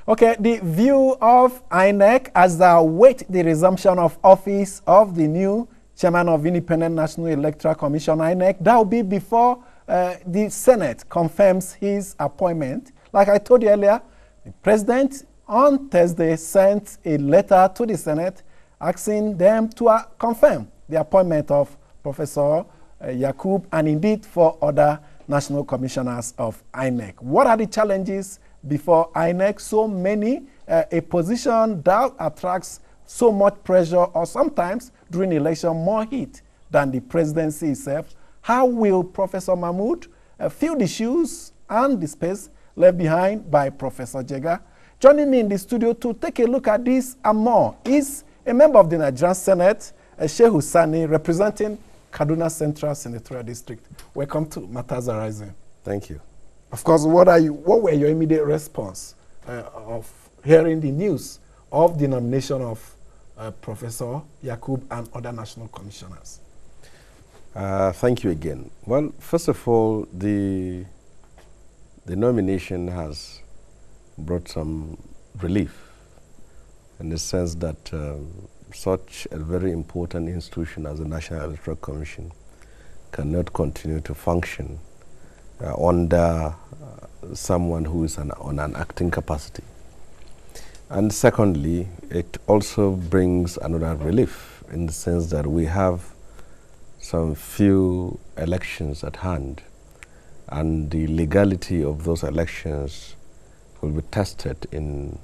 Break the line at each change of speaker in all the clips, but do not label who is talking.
Okay, the view of INEC as they await the resumption of office of the new chairman of Independent National Electoral Commission, INEC. That will be before the Senate confirms his appointment. Like I told you earlier, the president on Thursday sent a letter to the Senate asking them to confirm the appointment of Professor Yakub and indeed for other national commissioners of INEC. What are the challenges before INEC? So many, a position that attracts so much pressure or sometimes during election more heat than the presidency itself. How will Professor Mahmood fill the shoes and the space left behind by Professor Jega? Joining me in the studio to take a look at this and more is a member of the Nigerian Senate, Shehu Sani, representing Kaduna Central Senatorial District. Welcome to Matters Arising.
Thank you.
Of course, what were your immediate response of hearing the news of the nomination of Professor Yakub and other national commissioners?
Thank you again. Well, first of all, the nomination has brought some relief in the sense that such a very important institution as the National Electoral Commission cannot continue to function under someone who is on an acting capacity. And secondly, it also brings another relief in the sense that we have some few elections at hand, and the legality of those elections will be tested in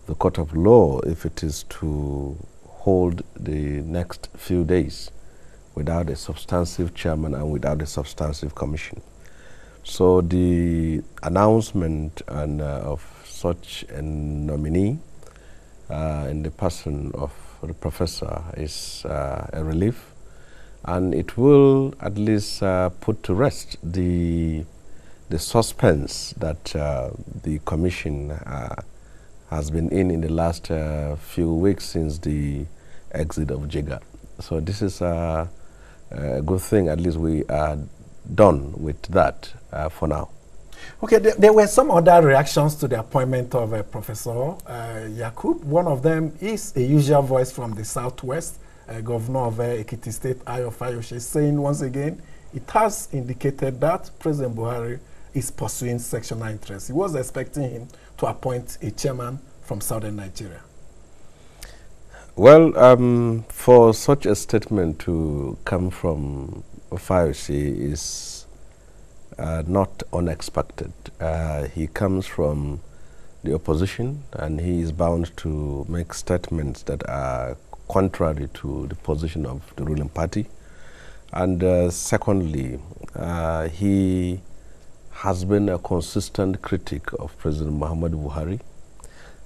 the court of law if it is to hold the next few days without a substantive chairman and without a substantive commission. So the announcement of such a nominee in the person of the professor is a relief, and it will at least put to rest the suspense that the commission has been in the last few weeks since the exit of Jega. So this is a good thing. At least we are done with that for now.
Okay, there were some other reactions to the appointment of Professor Yakub. One of them is a usual voice from the Southwest, Governor of Ekiti State, Ayo Fayose, saying once again, it has indicated that President Buhari is pursuing sectional interests. He was expecting him to appoint a chairman from southern Nigeria.
Well, for such a statement to come from Fayose is not unexpected. He comes from the opposition, and he is bound to make statements that are contrary to the position of the ruling party. And secondly, he has been a consistent critic of President Muhammadu Buhari.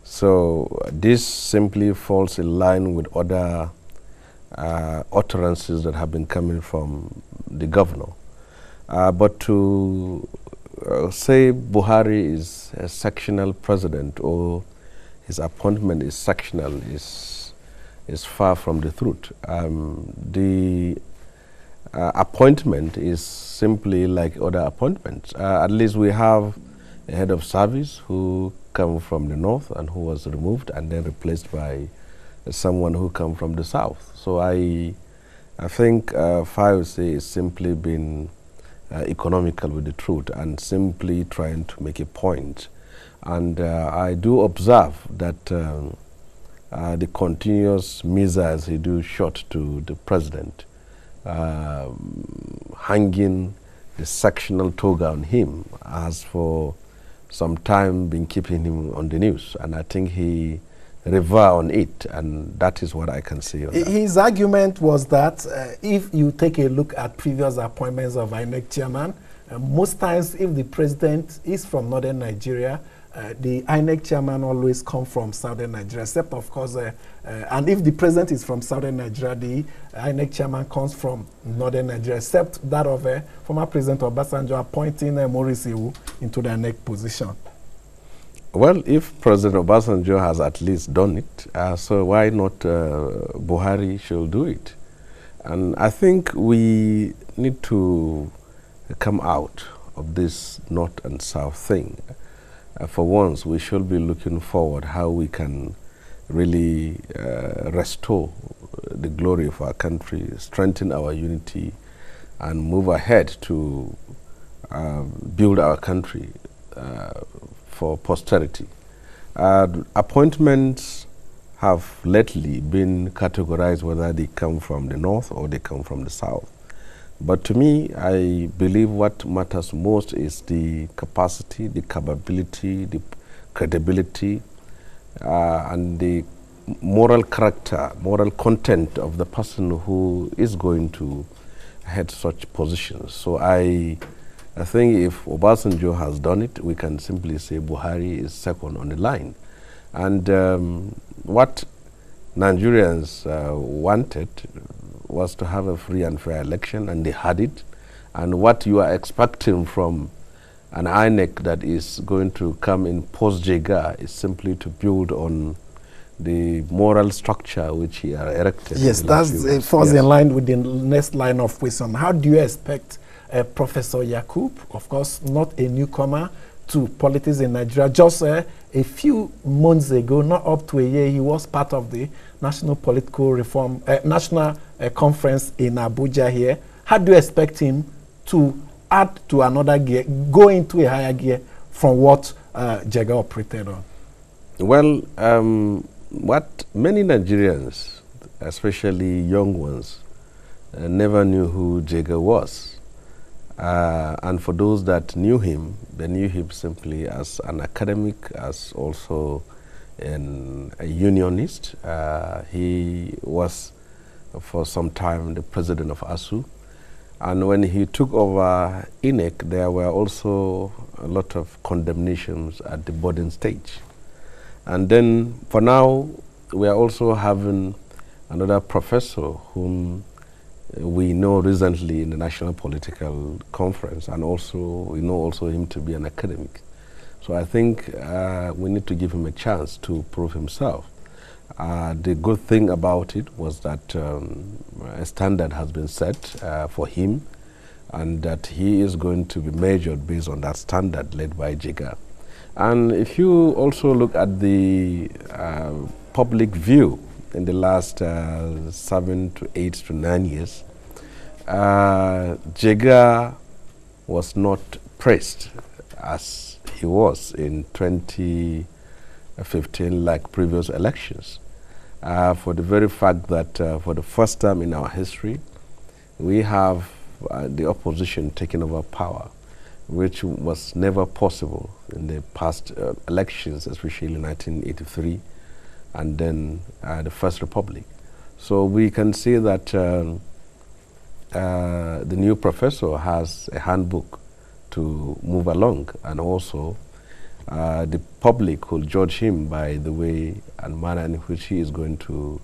So this simply falls in line with other utterances that have been coming from the governor. But to say Buhari is a sectional president or his appointment is sectional is far from the truth. The appointment is simply like other appointments. At least we have a head of service who come from the north and who was removed and then replaced by someone who come from the south. So I think Fayose is simply been economical with the truth and simply trying to make a point. And I do observe that the continuous missiles he do shot to the president, hanging the sectional toga on him, has for some time been keeping him on the news, and I think he revere on it, and that is what I can say on that.
His argument was that if you take a look at previous appointments of INEC chairman, most times if the president is from northern Nigeria, the INEC chairman always come from southern Nigeria, except of course, and if the president is from southern Nigeria, the INEC chairman comes from northern Nigeria, except that of former President Obasanjo appointing Maurice Iwu into the INEC position.
Well, if President Obasanjo has at least done it, so why not Buhari should do it? And I think we need to come out of this north and south thing. for once, we should be looking forward how we can really restore the glory of our country, strengthen our unity, and move ahead to build our country for posterity. Appointments have lately been categorized whether they come from the north or they come from the south. But to me, I believe what matters most is the capacity, the capability, the credibility, and the moral character, moral content of the person who is going to head such positions. So I think if Obasanjo has done it, we can simply say Buhari is second on the line. And what Nigerians wanted was to have a free and fair election, and they had it. And what you are expecting from an INEC that is going to come in post-Jega is simply to build on the moral structure which he erected.
Yes, that falls in line with the next line of question. How do you expect Professor Yakub, of course not a newcomer to politics in Nigeria, just a few months ago, not up to a year, he was part of the National Political Reform, National Conference in Abuja here. How do you expect him to add to another gear, go into a higher gear from what Jega operated on?
Well, what many Nigerians, especially young ones, never knew who Jega was. And for those that knew him, they knew him simply as an academic, as also a unionist. He was for some time the president of ASU. And when he took over INEC, there were also a lot of condemnations at the boarding stage. And then for now, we are also having another professor whom we know recently in the National Political Conference, and also we know also him to be an academic. So I think we need to give him a chance to prove himself. The good thing about it was that a standard has been set for him, and that he is going to be measured based on that standard led by Jega. And if you also look at the public view in the last 7 to 8 to 9 years, Jega was not praised as he was in 2015 like previous elections, for the very fact that for the first time in our history, we have the opposition taking over power, which was never possible in the past elections, especially in 1983 and then the First Republic. So we can see that the new professor has a handbook to move along, and also the public will judge him by the way and manner in which he is going to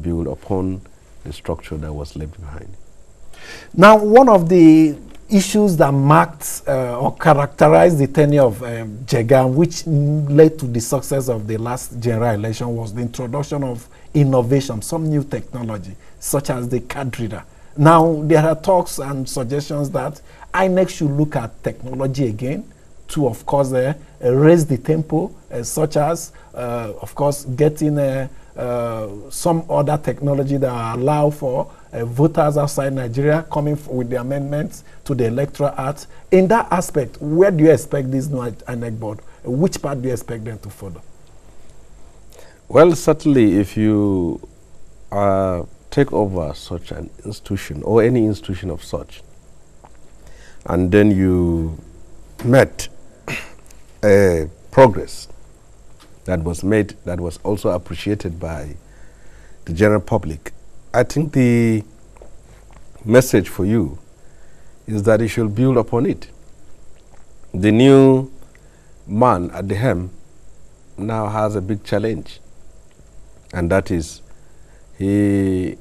build upon the structure that was left behind.
Now, one of the issues that marked or characterized the tenure of Jega, which led to the success of the last general election, was the introduction of innovation, some new technology, such as the card reader. Now, there are talks and suggestions that INEC should look at technology again to, of course, raise the tempo, such as, of course, getting some other technology that allow for voters outside Nigeria coming with the amendments to the Electoral Act. In that aspect, where do you expect this new INEC board? Which part do you expect them to follow?
Well, certainly, if you take over such an institution or any institution of such, and then you met a progress that was made, that was also appreciated by the general public, I think the message for you is that you should build upon it. The new man at the helm now has a big challenge, and that is he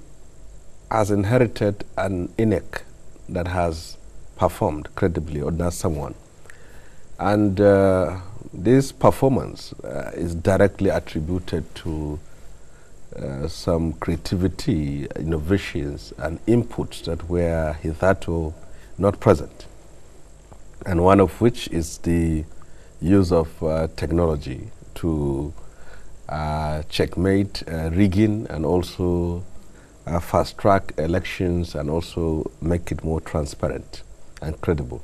has inherited an INEC that has performed credibly under someone. And this performance is directly attributed to some creativity, innovations, and inputs that were hitherto not present. And one of which is the use of technology to checkmate rigging and also fast-track elections and also make it more transparent and credible.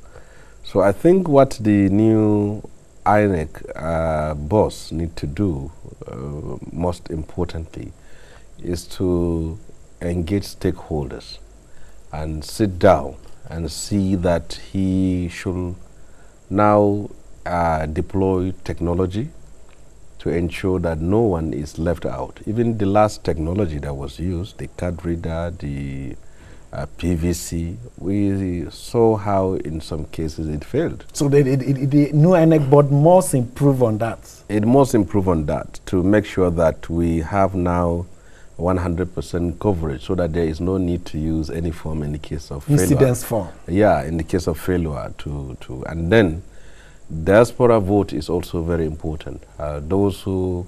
So I think what the new INEC boss need to do, most importantly, is to engage stakeholders and sit down and see that he should now deploy technology to ensure that no one is left out. Even the last technology that was used, the card reader, the PVC, we saw how in some cases it failed.
So the new INEC board must improve on that.
It must improve on that to make sure that we have now 100% coverage so that there is no need to use any form in the case of
incidence form.
Yeah, in the case of failure and then diaspora vote is also very important. Those who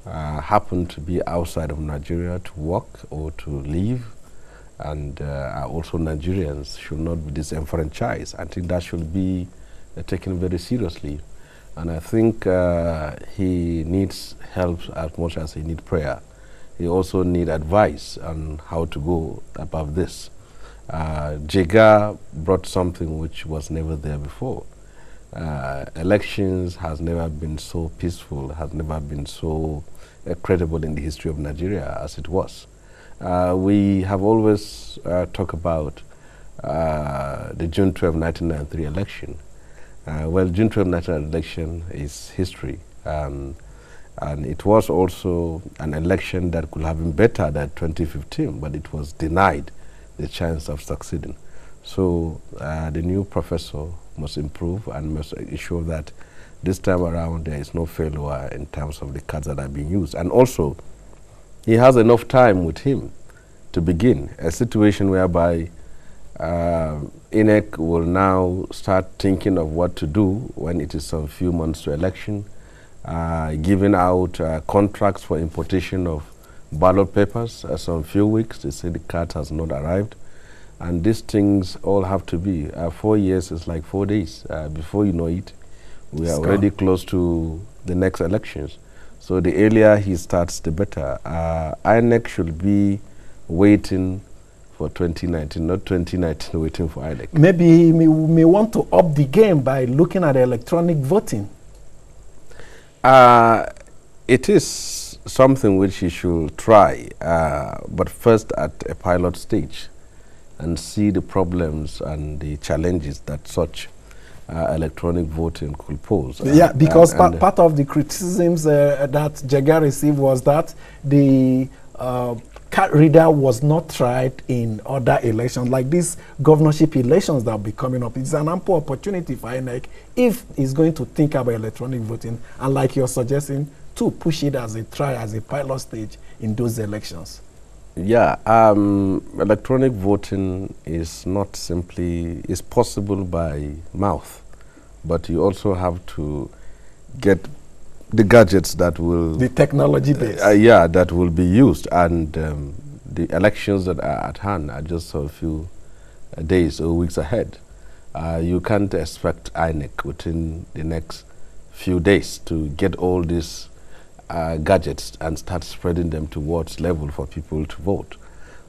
happen to be outside of Nigeria to work or to live and are also Nigerians should not be disenfranchised. I think that should be taken very seriously. And I think he needs help as much as he needs prayer. He also needs advice on how to go about this. Jega brought something which was never there before. Elections has never been so peaceful, has never been so credible in the history of Nigeria as it was. We have always talked about the June 12, 1993 election. Well, June 12, 1993 election is history. And it was also an election that could have been better than 2015, but it was denied the chance of succeeding. So the new professor must improve and must ensure that this time around there is no failure in terms of the cards that are being used. And also, he has enough time with him to begin a situation whereby INEC will now start thinking of what to do when it is some few months to election, giving out contracts for importation of ballot papers. Some few weeks, they say the card has not arrived. And these things all have to be. 4 years is like 4 days. Before you know it, we are already close to the next elections. So the earlier he starts, the better. INEC should be waiting for 2019, not 2019 waiting for INEC.
Maybe he may want to up the game by looking at electronic voting.
It is something which he should try, but first at a pilot stage and see the problems and the challenges that such electronic voting could pose.
Yeah, because part of the criticisms that Jega received was that the card reader was not tried in other elections, like these governorship elections that will be coming up. It's an ample opportunity for INEC if it's going to think about electronic voting, and like you're suggesting, to push it as a try, as a pilot stage in those elections.
Yeah, electronic voting is not simply, is possible by mouth, but you also have to get the gadgets that will...
The technology base.
Yeah, that will be used. And the elections that are at hand are just a few days or weeks ahead. You can't expect INEC within the next few days to get all these gadgets and start spreading them towards level for people to vote.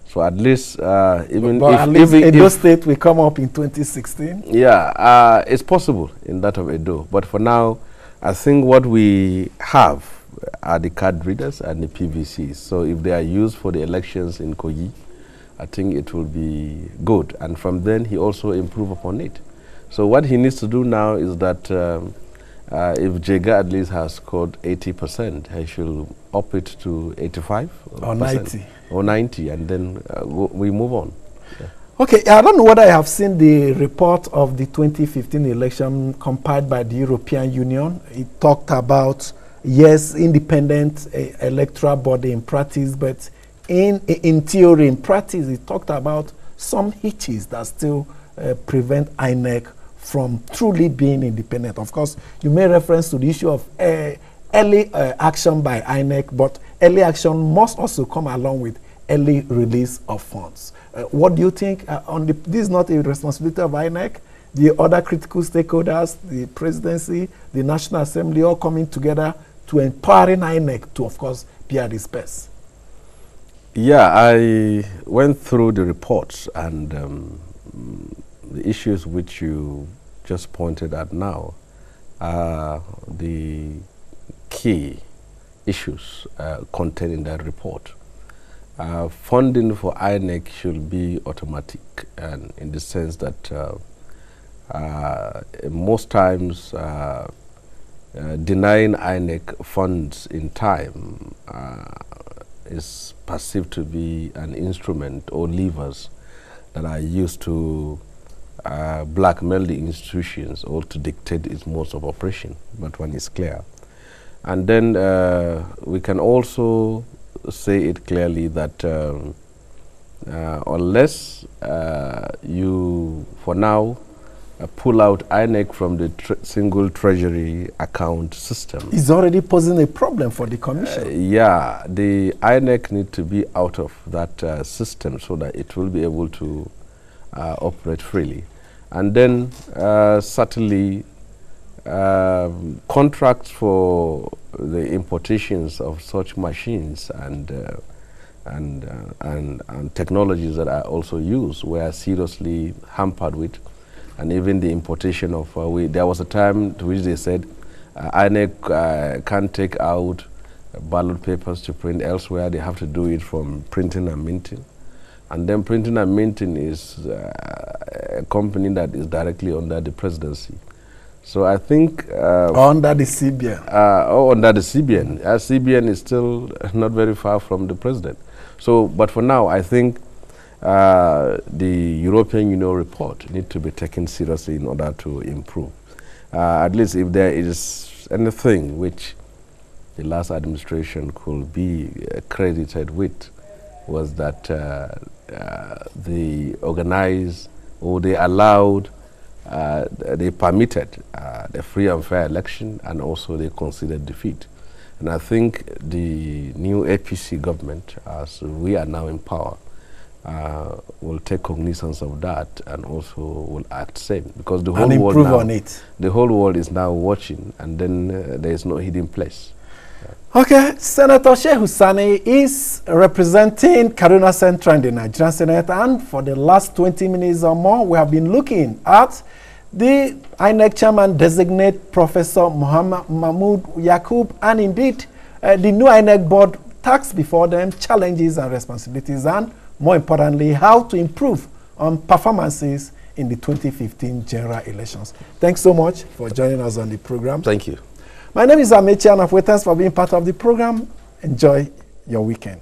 So at least even if
Edo State will come up in 2016.
Yeah, it's possible in that of Edo. But for now, I think what we have are the card readers and the PVCs. So if they are used for the elections in Kogi, I think it will be good. And from then, he also improve upon it. So what he needs to do now is that if Jega at least has scored 80%, he should up it to 85
or 90.
Or 90, and then we move on. Yeah.
Okay, I don't know whether I have seen the report of the 2015 election compiled by the European Union. It talked about, yes, independent electoral body in practice, but in theory, in practice, it talked about some hitches that still prevent INEC from truly being independent. Of course, you made reference to the issue of early action by INEC, but early action must also come along with early release of funds. What do you think? This is not a responsibility of INEC. the other critical stakeholders, the presidency, the National Assembly, all coming together to empowering INEC to, of course, be at its best?
Yeah, I went through the reports, and the issues which you just pointed at now are the key issues contained in that report. Funding for INEC should be automatic, and in the sense that most times denying INEC funds in time is perceived to be an instrument or levers that are used to blackmail the institutions or to dictate its modes of operation. But one is clear. And then we can also say it clearly that unless you, for now, pull out INEC from the single treasury account system.
It's already posing a problem for the commission.
Yeah, the INEC need to be out of that system so that it will be able to operate freely. And then certainly contracts for the importations of such machines and technologies that are also used were seriously hampered with. And even the importation of, there was a time to which they said INEC can't take out ballot papers to print elsewhere. They have to do it from printing and minting. And then printing and minting is a company that is directly under the presidency. So I think...
under the CBN.
Under the CBN. CBN is still not very far from the president. So, but for now, I think the European Union report needs to be taken seriously in order to improve. At least if there is anything which the last administration could be credited with, was that they organized or they allowed, they permitted the free and fair election, and also they considered defeat. And I think the new APC government, as we are now in power, will take cognizance of that and also will act same, because the whole world now,
on it.
The whole world is now watching, and then there is no hidden place.
Okay, Senator Shehu Sani is representing Kaduna Central in the Nigerian Senate, and for the last 20 minutes or more, we have been looking at the INEC chairman designate Professor Muhammad Mahmoud Yakub, and indeed the new INEC board tasks before them, challenges and responsibilities, and more importantly, how to improve on performances in the 2015 general elections. Thanks so much for joining us on the program.
Thank you.
My name is Amechi Anafwe. Thanks for being part of the program. Enjoy your weekend.